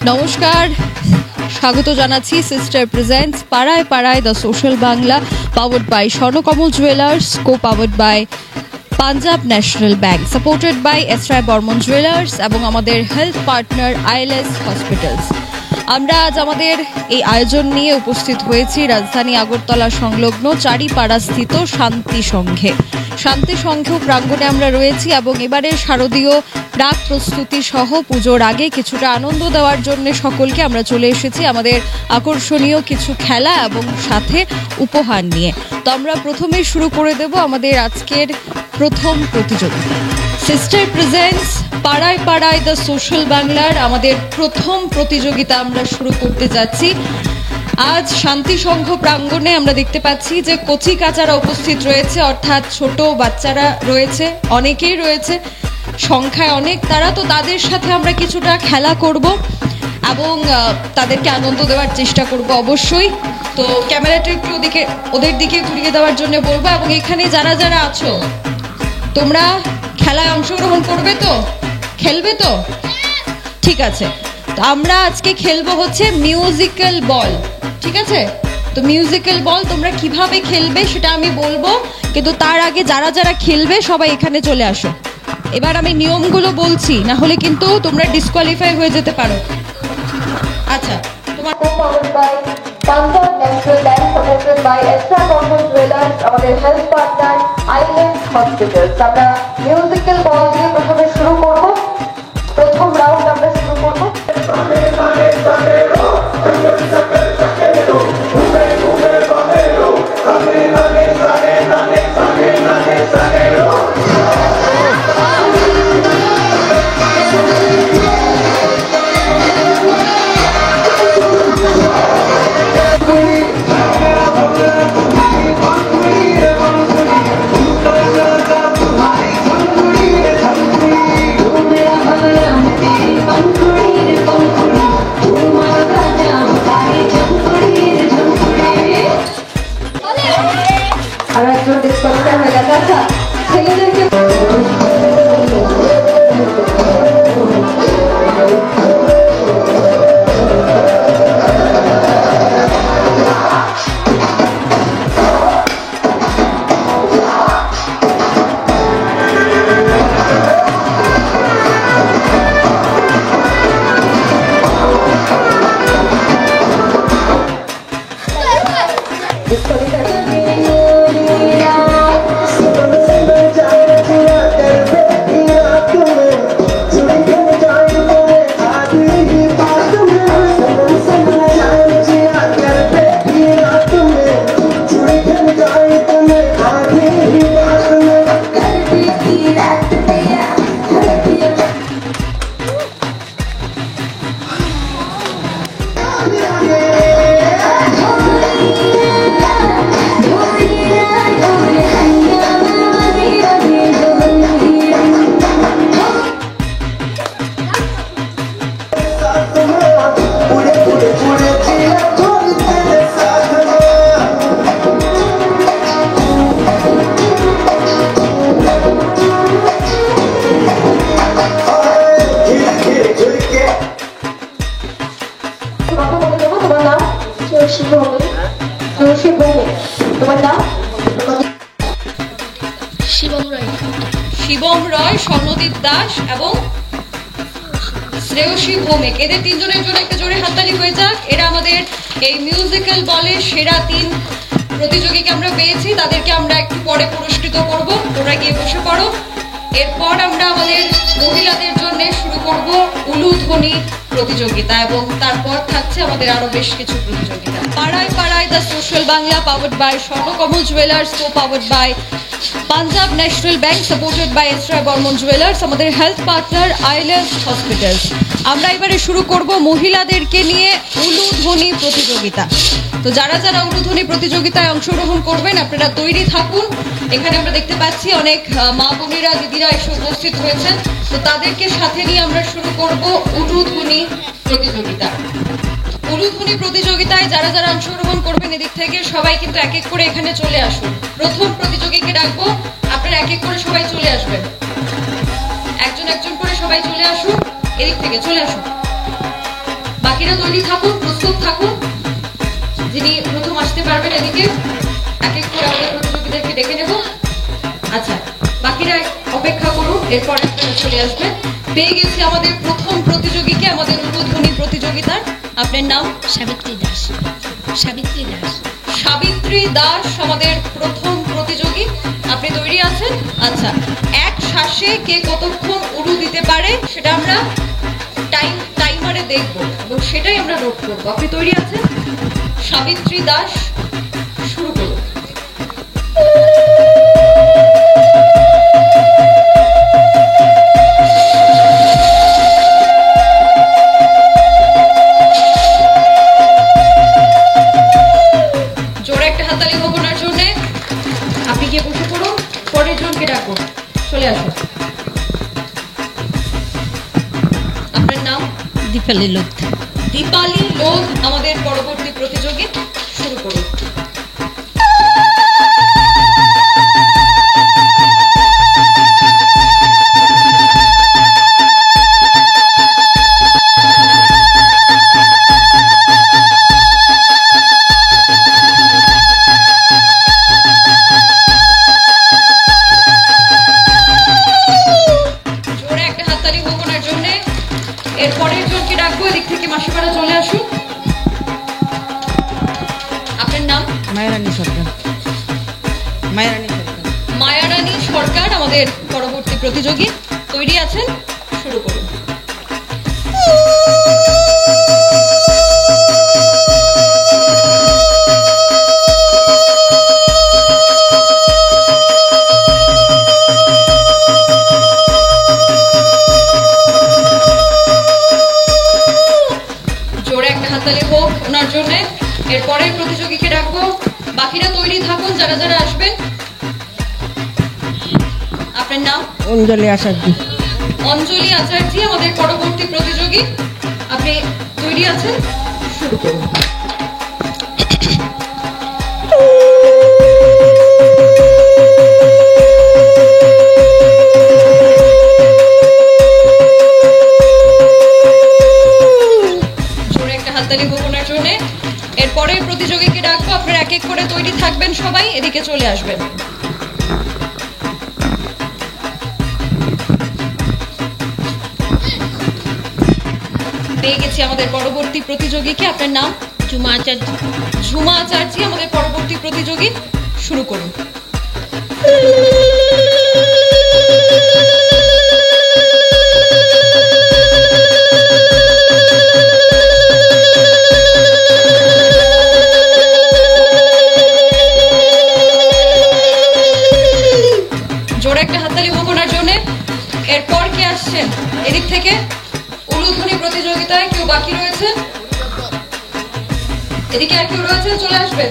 নমস্কার, স্বাগত জানাচ্ছি সিস্টার প্রেজেন্টস পাড়ায় পাড়ায় the social Bangla, powered by Swarnakamal jewellers, co powered by Punjab national bank, supported by S Roy Barman Jewellers এবং আমাদের হেলথ পার্টনার আইএলএস হসপিটালস। আমরা আজ আমাদের এই আয়োজন নিয়ে উপস্থিত হয়েছি রাজধানী আগরতলা সংলগ্ন চারিপাড়া স্থিত শান্তি সংঘে। শান্তি সংঘ প্রাঙ্গণে আমরা রয়েছি এবং এবারের শারদীয় প্রাক প্রস্তুতি সহ পুজোর আগে কিছুটা আনন্দ দেওয়ার জন্য সকলকে আমরা চলে এসেছি আমাদের আকর্ষণীয় কিছু খেলা এবং সাথে উপহার নিয়ে। তো আমরা প্রথমেই শুরু করে দেব আমাদের আজকের প্রথম প্রতিযোগিতা। সিস্টার প্রেজেন্টস পাড়ায় পাড়ায় দ্য সোশ্যাল বাংলার আমাদের প্রথম প্রতিযোগিতা আমরা শুরু করতে যাচ্ছি। আজ শান্তি সংঘ প্রাঙ্গণে আমরা দেখতে পাচ্ছি যে কচি কাচারা উপস্থিত রয়েছে, অর্থাৎ ছোট বাচ্চারা রয়েছে, অনেকেই রয়েছে, সংখ্যায় অনেক তারা। তো তাদের সাথে আমরা কিছুটা খেলা করব এবং তাদেরকে আনন্দ দেওয়ার চেষ্টা করব অবশ্যই। তো ক্যামেরাটা একটু ওদের দিকে ঘুরিয়ে দেওয়ার জন্য বলবো। এবং এখানে যারা যারা আছো তোমরা খেলায় অংশগ্রহণ করবে তো, খেলবে তো? ঠিক আছে, তো আমরা আজকে খেলবো হচ্ছে মিউজিক্যাল বল। ঠিক আছে, তো মিউজিক্যাল বল তোমরা কিভাবে খেলবে সেটা আমি বলবো, কিন্তু তার আগে যারা যারা খেলবে সবাই এখানে চলে আসো। এবার আমি নিয়মগুলো বলছি, না হলে কিন্তু তোমরা ডিসকোয়ালিফাই হয়ে যেতে পারো। আচ্ছা, তোমার Punjab national bank, supported by S Roy Barman jewellers, আমাদের হেলথ পার্টনার আইএলএস হসপিটালস। আমরা মিউজিক্যাল বল দিয়ে প্রথমে শুরু করব। প্রথম রাউন্ড আমরা শুরু করব। শিবম রয়, স্বর্ণদীপ দাস এবং শ্রেয়সী ভৌমিক। এদের তিনজনের জন্য একটা জোরে হাততালি হয়ে যাক। এরা আমাদের এই মিউজিক্যাল বলের সেরা 3 প্রতিযোগীকে আমরা পেয়েছি, তাদেরকে আমরা একটু পরে পুরস্কৃত করব। তোমরা গিয়ে বসে পড়ো। এরপর আমরা আমাদের মহিলাদের জন্য শুরু করব উলুধ্বনি প্রতিযোগিতা এবং তারপর থাকছে আমাদের আরো বেশ কিছু প্রতিযোগিতা। পাড়ায় পাড়ায় the social Bangla, powered by Swarnakamal jewellers, co powered by Punjab national bank, supported by S Roy Barman jewellers, আমাদের হেলথ পার্টনার আইএলএস হসপিটালস। আমরা এবারে শুরু করব মহিলাদেরকে নিয়ে উলুধ্বনি প্রতিযোগিতা। তো যারা যারা উলুধ্বনি প্রতিযোগিতায় অংশগ্রহণ করবেন আপনারা তৈরি থাকুন। এখানে আমরা দেখতে পাচ্ছি অনেক মা বোনেরা, দিদিরা এসে উপস্থিত হয়েছেন। তো তাদেরকে সাথে নিয়ে আমরা শুরু করব উলুধ্বনি প্রতিযোগিতা। উলুধ্বনি প্রতিযোগিতায় যারা যারা অংশগ্রহণ করবেন এদিক থেকে সবাই কিন্তু এক এক করে এখানে চলে আসুন। প্রথম প্রতিযোগীকে ডাকবো, আপনারা এক এক করে সবাই চলে আসবেন। একজন একজন করে সবাই চলে আসুন, এদিক থেকে চলে আসুন। বাকিরা তৈরি থাকুন, প্রস্তুত থাকুন। যিনি প্রথম আসতে পারবেন এদিকে এক এক করে আমাদের প্রতিযোগীদেরকে ডেকে নেব। আচ্ছা, বাকিরা অপেক্ষা করুন, এরপরে আপনারা চলে আসবেন। পেয়ে গেছি আমাদের প্রথম প্রতিযোগীকে, আমাদের উদ্বোধনী প্রতিযোগিতার। আপনার নাম? সাবিত্রী দাস। সাবিত্রী দাস। সাবিত্রী দাস আমাদের প্রথম প্রতিযোগী। আপনি তৈরি আছেন? আচ্ছা, এক শ্বাসে কে কতক্ষণ উড়ু দিতে পারে সেটা আমরা টাইমারে দেখব এবং সেটাই আমরা নোট করব। আপনি তৈরি আছেন? সাবিত্রী দাস, শুরু করুন। জোরে একটা হাততালি হোক ওনার জন্য। আপনি গিয়ে বসে পড়ুন, পরের জনকে ডাকুন, চলে আসুন। আপনার নাম? দীপালি লোধ। দীপালি লোধ আমাদের পরবর্তী প্রতিযোগী, শুরু করুন। জোরে একটা হাততালি হোক ওনার জন্য। এরপরের জনকে ডাকবো, এদিক থেকে মাসিপাড়া চলে আসুন। আপনার নাম? মায়ারানী সরকার। মায়ারানী সরকার। মায়ারানী সরকার আমাদের পরবর্তী প্রতিযোগী। তৈরি আছেন? শুরু করুন। জোরে একটা হাততালি হোক ওনার জন্য। এরপরের প্রতিযোগীকে ডাকবো। বাকিরা তৈরি থাকুন যারা যারা আসবেন। আপনার নাম? অঞ্জলি আচার্য। অঞ্জলি আচার্য আমাদের পরবর্তী প্রতিযোগী। আপনি তৈরি আছেন? শুরু করুন। জোরে একটা হাততালি হোক ওনার জন্য। এরপরের প্রতিযোগীকে ডাকবো। আপনারা এক এক করে তৈরি থাকবেন, সবাই এদিকে চলে আসবেন। পেয়ে গেছি আমাদের পরবর্তী প্রতিযোগীকে। আপনার নাম? ঝুমা আচার্য। ঝুমা আচার্য আমাদের পরবর্তী প্রতিযোগী, শুরু করুন। জোরে একটা হাততালি হোক ওনার জন্য। এরপর কে আসছেন এদিক থেকে? উলুধ্বনি প্রতিযোগিতায় কেউ বাকি রয়েছেন? এদিকে আর কেউ রয়েছেন? চলে আসবেন।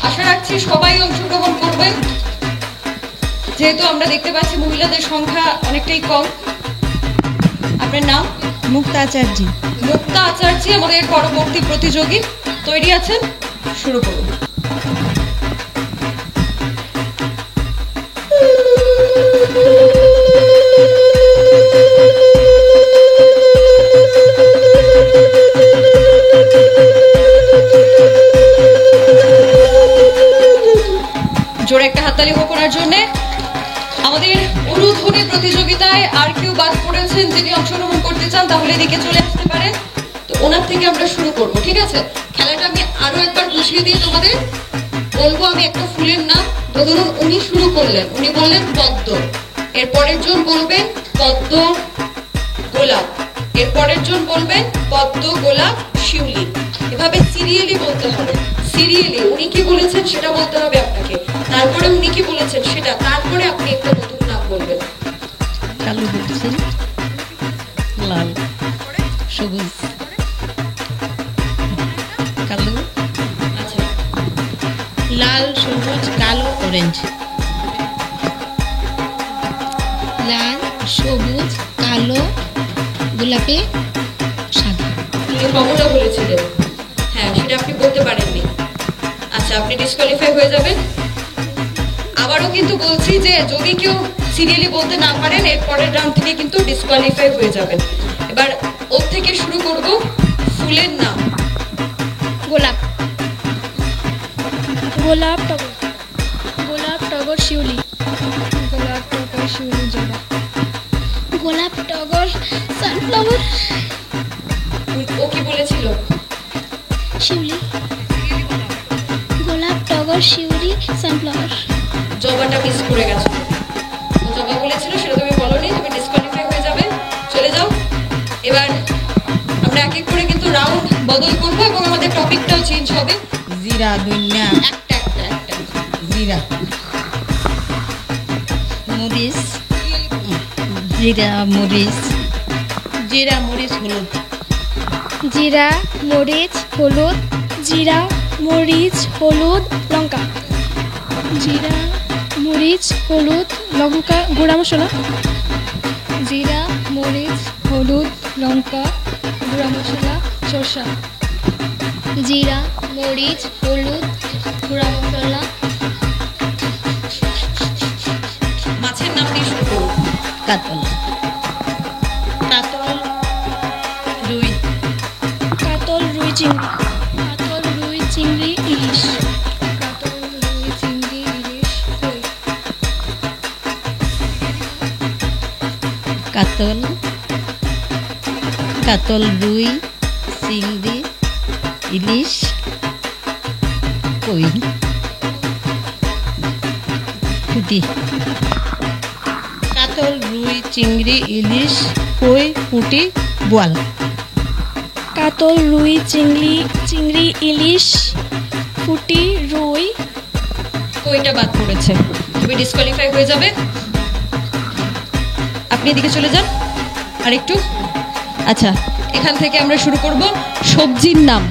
আশা রাখছি সবাই অংশগ্রহণ করবেন, যেহেতু আমরা দেখতে পাচ্ছি মহিলাদের সংখ্যা অনেকটাই কম। আপনার নাম? মুক্তা আচার্য। মুক্তা আচার্য আমাদের পরবর্তী প্রতিযোগী। তৈরি আছেন? শুরু করুন। জোরে একটা হাততালি হোক ওনার জন্য। আমাদের উলুধ্বনি প্রতিযোগিতায় আর কেউ বাদ পড়েছেন যিনি অংশগ্রহণ করতে চান, তাহলে এদিকে চলে আসতে পারেন। তো ওনার থেকে আমরা শুরু করব, ঠিক আছে? খেলাটা আমি আরো একবার বুঝিয়ে দিই তোমাদের। বলবো আমি একটা ফুলের নাম, তো ধরুন উনি শুরু করলেন, উনি বললেন পদ্ম। এরপরের জন বলবেন পদ্ম গোলাপ। এরপরের জন বলবেন পদ্ম গোলাপ শিউলি। এভাবে সিরিয়ালি বলতে হবে। সিরিয়ালি উনি কি বলেছেন সেটা বলতে হবে আপনাকে, তারপরে উনি কি বলেছেন সেটা, তারপরে আপনি একটা নতুন নাম বলবেন। কালো বলছি, লাল, সবুজ, কালো। আচ্ছা, লাল, সবুজ, কালো, অরেঞ্জ। লাল, সবুজ, কালো, গোলাপি, সাদা। তুমি কমলা বলেছিলেন, হ্যাঁ সেটা আপনি বলতে পারেননি। আচ্ছা, আপনি ডিসকোয়ালিফাই হয়ে যাবেন। আবারও কিন্তু বলছি যে যদি কেউ সিরিয়ালি বলতে না পারেন, এর পরের রাউন্ড থেকে কিন্তু ডিসকোয়ালিফাই হয়ে যাবেন। এবার ওর থেকে শুরু করব। ফুলের নাম। গোলাপ, গোলাপ টগর, গোলাপ টগর শিউলি, গোলাপ টগর শিউলি জবা, গোলাপ টগর সানফ্লাওয়ার, ও কি বলেছিল? শিউলি, গোলাপ টগর শিউলি সানফ্লাওয়ার। জবাটা মিস করে গেছো। ও জবা বলেছিল, সেটা তুমি বলনি, তুমি ডিসকোয়ালিফাই হয়ে যাবে, চলে যাও। এবার আমরা এক এক করে কিন্তু রাউন্ড বদল করবো এবং আমাদের টপিকটাও চেঞ্জ হবে। জিরা দুনিয়া একটা একটা একটা জিরা মরিচ, জিরা মরিচ, জিরা মরিচ হলুদ, জিরা মরিচ হলুদ, জিরা মরিচ হলুদ লঙ্কা, জিরা মরিচ হলুদ লঙ্কা গুঁড়া মশলা, জিরা মরিচ হলুদ লঙ্কা গুঁড়া মশলা সরষা, জিরা মরিচ হলুদ গুঁড়া মশলা। মাছের নাম দিয়ে শুরু করবো। কাতল, কাতল রুই, কাতল রুই চিংড়ি, কাতল রুই চিংড়ি ইলিশ, কাতল রুই চিংড়ি ইলিশ কই, কাতল, কাতল রুই চিংড়ি ইলিশ কই, পুঁটি, কাতল রুই চিংড়ি ইলিশ কই পুঁটি বোয়াল, কাতল রুই চিংড়ি চিংড়ি ইলিশ পুঁটি রুই। কইটা বাদ পড়েছে, তুমি ডিসকোয়ালিফাই হয়ে যাবে। আপনি এদিকে চলে যান আর একটু। আচ্ছা, এখান থেকে আমরা শুরু করব। সবজির নাম।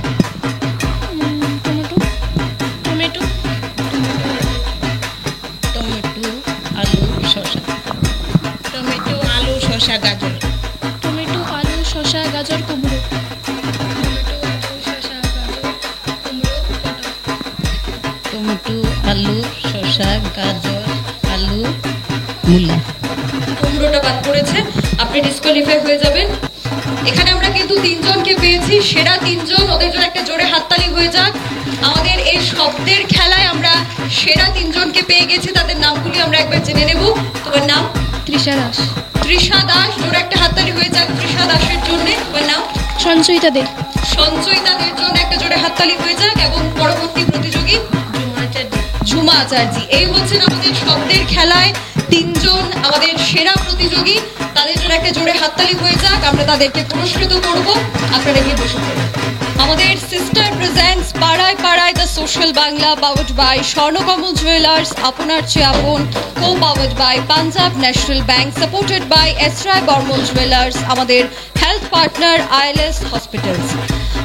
টমেটো, টমেটো, টমেটো আলু শসা, টমেটো আলু শসা গাজর, টমেটো আলু শসা গাজর কুমড়ো, টমেটো আলু শসা গাজর কুমড়ো পটল, টমেটো আলু শসা গাজর আলু মূলা। কুমড়োটা বাদ পড়েছে, আপনি ডিসকোয়ালিফাই হয়ে যাবেন। এখানে আমরা কিন্তু তিনজনকে পেয়েছি, সেরা তিনজন। ওদের জন্য একটা জোরে হাততালি হয়ে যাক। আমাদের এই শব্দের খেলায় আমরা সেরা তিনজনকে পেয়ে গেছি, তাদের নামগুলি আমরা একবার জেনে নেব। তোমার নাম? তৃষা দাস, তৃষা দাস। জোরে একটা হাততালি হয়ে যাক তৃষা দাসের জন্য। তোমার নাম? সঞ্চয়িতা দে, সঞ্চয়িতাদের জন্য একটা জোরে হাততালি হয়ে যাক। এবং পরবর্তী প্রতিযোগী ঝুমা আচার্যি। এই হচ্ছেন আমাদের শব্দের খেলায় তিনজন আমাদের সেরা প্রতিযোগী। তাদের জন্য একটা জোরে হাততালি হয়ে যাক। আমরা তাদেরকে পুরস্কৃত করব। আপনারা গিয়ে বসে পড়ুন। আমাদের সিস্টার প্রেজেন্টস পাড়ায় পাড়ায় the social Bangla, powered by Swarnakamal Jewellers, আপনার চেয়ে আপন, co powered by Punjab national bank, supported by S Roy Barman jewellers, আমাদের হেলথ পার্টনার আইএলএস হসপিটালস।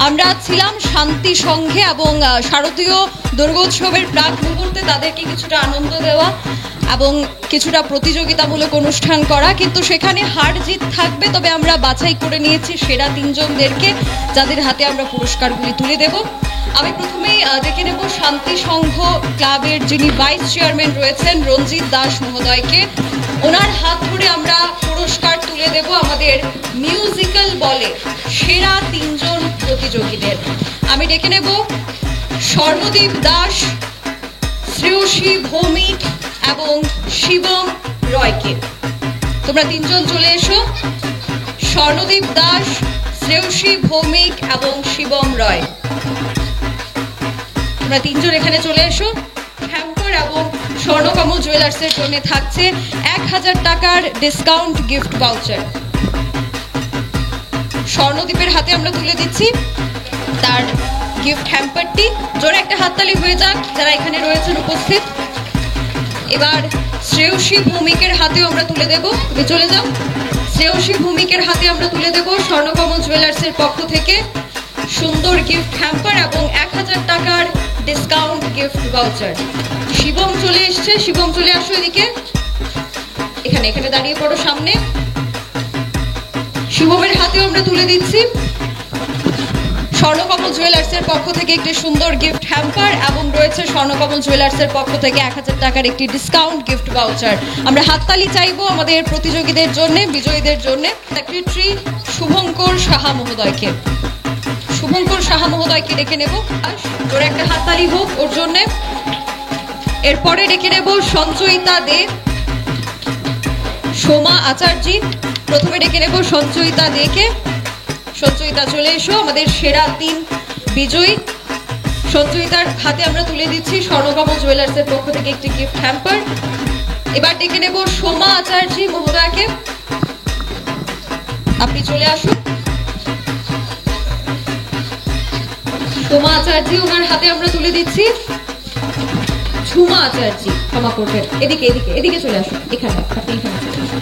আমরা ছিলাম শান্তি সংঘে এবং শারদীয় দুর্গোৎসবের প্রাক মুহূর্তে তাদেরকে কিছুটা আনন্দ দেওয়া এবং কিছুটা প্রতিযোগিতামূলক অনুষ্ঠান করা, কিন্তু সেখানে হার জিত থাকবে। তবে আমরা বাছাই করে নিয়েছি সেরা তিনজনদেরকে, যাদের হাতে আমরা পুরস্কারগুলি তুলে দেব। আমি প্রথমেই ডেকে নেব শান্তি সংঘ ক্লাবের যিনি ভাইস চেয়ারম্যান রয়েছেন রঞ্জিত দাস মহোদয়কে। ওনার হাত ধরে আমরা পুরস্কার তুলে দেব আমাদের মিউজিক্যাল বলে সেরা তিনজন প্রতিযোগীদের। আমি ডেকে নেব স্বর্ণদীপ দাস, শ্রেয়সী ভৌমিক এবং শিবম রয়কে। তোমরা তিনজন চলে এসো। স্বর্ণদীপ দাস, শ্রেয়সী ভৌমিক এবং শিবম রয়, তোমরা তিনজন এখানে চলে এসো। হ্যাম্পার এবং স্বর্ণকমল জুয়েলার্সের জন্য থাকছে 1000 টাকার ডিসকাউন্ট গিফট ভাউচার। স্বর্ণদীপের হাতে আমরা তুলে দিচ্ছি তার গিফট হ্যাম্পারটি। জোরে একটা হাততালি হয়ে যাক যারা এখানে রয়েছেন উপস্থিত। এবার শ্রেয়সী ভৌমিকের হাতেও আমরা তুলে দেব। তুমি চলে যাও। শ্রেয়সী ভৌমিকের হাতে আমরা তুলে দেব স্বর্ণকমল জুয়েলার্সের পক্ষ থেকে সুন্দর গিফট হ্যাম্পার এবং 1000 টাকার ডিসকাউন্ট গিফট ভাউচার। শিবম চলে এসছে। শিবম চলে আসো এদিকে, এখানে এখানে দাঁড়িয়ে পড়ো সামনে। শিবমের হাতেও আমরা তুলে দিচ্ছি স্বর্ণকমল জুয়েলার্সের পক্ষ থেকে একটি সুন্দর গিফট হ্যাম্পার এবং রয়েছে স্বর্ণকমল জুয়েলার্সের পক্ষ থেকে 1000 টাকার একটি ডিসকাউন্ট গিফট ভাউচার। আমরা হাততালি চাইবো আমাদের প্রতিযোগীদের জন্য, বিজয়ীদের জন্য। সেক্রেটারি শুভঙ্কর সাহা মহোদয়কে। শুভঙ্কর সাহা মহোদয়কে ডেকে নেব। ওর একটা হাততালি হোক ওর জন্য। এরপরে ডেকে নেব সঞ্চয়িতা দে, সোমা আচার্য। প্রথমে ডেকে নেব সঞ্চয়িতা দেকে। সঞ্চয়িতা চলে এসো, আমাদের সেরা 3 বিজয়ী। সঞ্চয়িতার হাতে আমরা তুলে দিচ্ছি স্বর্ণকমল জুয়েলার্সের পক্ষ থেকে একটি গিফট হ্যাম্পার। এবার ডেকে নেব সোমা আচার্য মহোদয়কে, আপনি চলে আসুন। সোমা আচার্য, ওনার হাতে আমরা তুলে দিচ্ছি ঝুমা আচার্য, ক্ষমা করবেন, এদিকে এদিকে এদিকে চলে আসুন, এখানে আপনি এখানে চলে আসুন।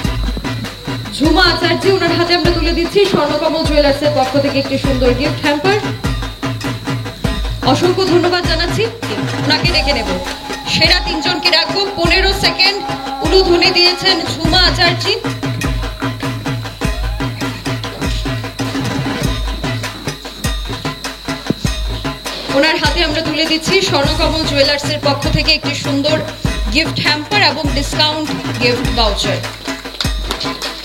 ঝুমা আচার্য, ওনার হাতে আমরা তুলে দিচ্ছি স্বর্ণকমল জুয়েলার্সের পক্ষ থেকে একটি সুন্দর গিফট হ্যাম্পার। অসংখ্য ধন্যবাদ জানাচ্ছি। ওনাকে ডেকে নেব। সেরা 3 জনকে রাখবো। 15 সেকেন্ড উলুধ্বনি দিয়েছেন ঝুমা আচার্য। ওনার হাতে আমরা তুলে দিচ্ছি স্বর্ণকমল জুয়েলার্সের পক্ষ থেকে একটি সুন্দর গিফট হ্যাম্পার এবং ডিসকাউন্ট গিফট ভাউচার।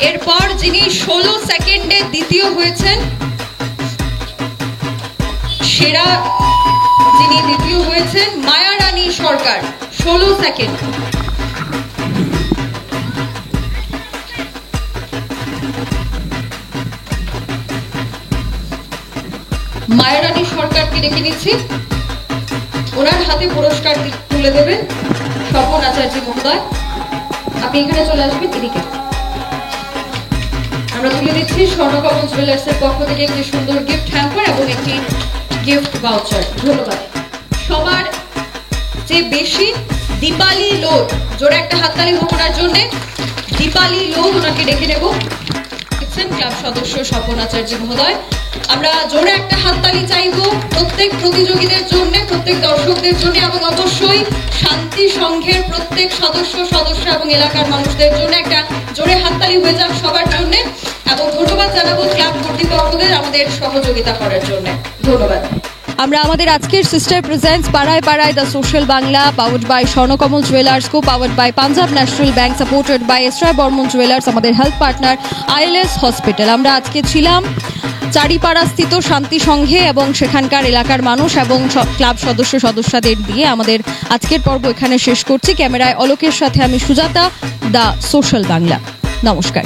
এরপর যিনি 16 সেকেন্ডে দ্বিতীয় হয়েছেন, সেরা যিনি দ্বিতীয় হয়েছেন মায়া রানী সরকার, 16 সেকেন্ড। মায়া রানী সরকারকে ডেকে নিচ্ছি। ওনার হাতে পুরস্কার তুলে দেবেন স্বপন আচার্য মহোদয়, আপনি এখানে চলে আসবেন, এদিকে। আমরা তুলে দিচ্ছি স্বর্ণকমল জুয়েলার্সের পক্ষ থেকে একটি সুন্দর গিফট হ্যাম্পার এবং একটি গিফট ভাউচার। ধন্যবাদ। সবার যে বেশি দীপালি লোড, জোরে একটা হাততালি হোক ওনার জন্য। দীপালি লোড, ওনাকে ডেকে নেব। ক্লাব সদস্য স্বপন আচার্য মহোদয়, আমরা জোরে একটা হাততালি চাইবো প্রত্যেক প্রতিযোগীদের জন্য, প্রত্যেক দর্শকদের জন্য এবং অবশ্যই শান্তি সংঘের প্রত্যেক সদস্য এবং এলাকার মানুষদের জন্য একটা জোরে হাততালি হয়ে যাক সবার জন্য। এবং ধন্যবাদ জানাবো ক্লাব কর্তৃপক্ষদের আমাদের সহযোগিতা করার জন্য। ধন্যবাদ। আমরা আমাদের আজকের সিস্টার প্রেজেন্টস পাড়ায় পাড়ায় the social Bangla, powered by Swarnakamal jewellers, co powered by Punjab national bank, supported by এসরায় বর্মন জুয়েলার্স, আমাদের হেলথ পার্টনার আইএলএস হসপিটাল। আমরা আজকে ছিলাম চারিপাড়া স্থিত শান্তি সংঘে এবং সেখানকার এলাকার মানুষ এবং ক্লাব সদস্যদের দিয়ে আমাদের আজকের পর্ব এখানে শেষ করছি। ক্যামেরায় অলোকের সাথে আমি সুজাতা, দ্য সোশ্যাল বাংলা। নমস্কার।